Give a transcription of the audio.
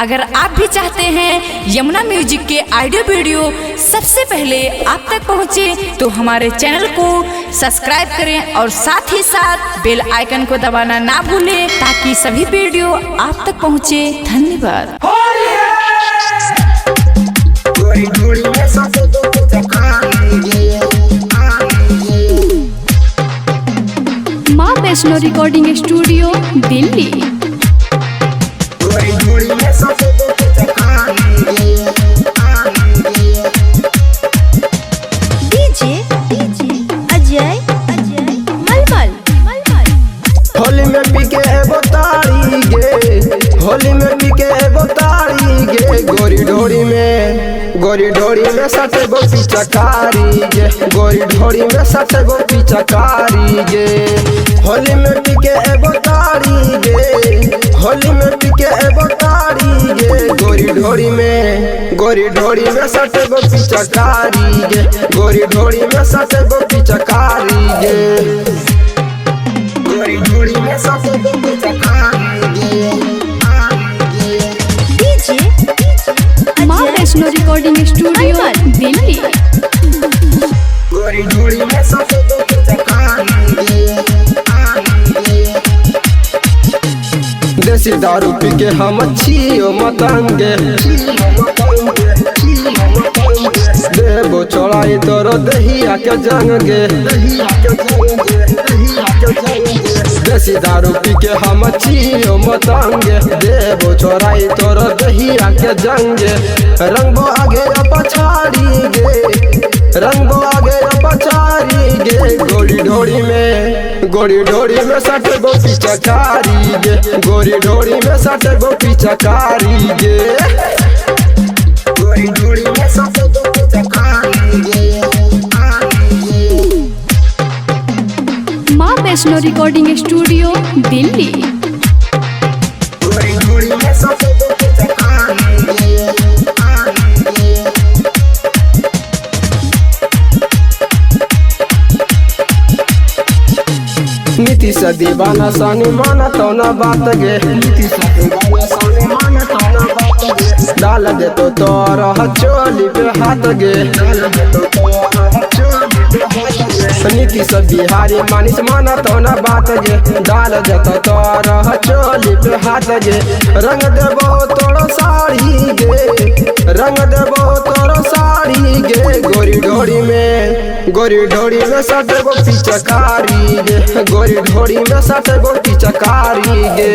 अगर आप भी चाहते हैं यमुना म्यूजिक के ऑडियो वीडियो सबसे पहले आप तक पहुंचे, तो हमारे चैनल को सब्सक्राइब करें और साथ ही साथ बेल आइकन को दबाना ना भूलें, ताकि सभी वीडियो आप तक पहुंचे। धन्यवाद। माँ वैष्णो रिकॉर्डिंग स्टूडियो दिल्ली। होली में पीके एगो तारी गे, होली में पीके एगो तारी गे, गोरी ढोरी में सटे गो पिचकारी गे, गोरी ढोरी में सटे गो पिचकारी गे। होली में पीके एगो तारी गे, होली में पीके एगो तारी गे, गोरी ढोरी में सटे गो पिचकारी गे, गोरी ढोरी में सटे गो पिचकारी गे। माँ वैष्णो रिकॉर्डिंग स्टूडियो दिल्ली। देसी दारू पी के हम छियो मतंगे, देवो चढ़ाई तोरो दहिया के जंगे। देसी दारू पी के हम छियो मतंगे, देवो चढ़ाई तोरो दहिया के जंगे। रंगबो आगे पछाड़ी गे, रंगबो आगे पछाड़ी गे, गोरी ढोरी में सट गो पिचकारी गे, गोरी ढोरी में सट गो पिचकारी गे। माँ वैष्णो रिकॉर्डिंग स्टूडियो दिल्ली। नीतीश दीवाना सानी माना तो ना बात गे, डाल दे तो तोरा चोली पे हाथ गे। नीतीश बिहारी मानिस माना तो ना बात गे, डाल दे तो तोरा चोली पे हाथ गे। रंग देबो तोरो साड़ी गे, रंग देबो तोरो साड़ी गे, गोरी ढोरी में सट गो पिचकारी गे, गोरी ढोरी में सट गो पिचकारी गे।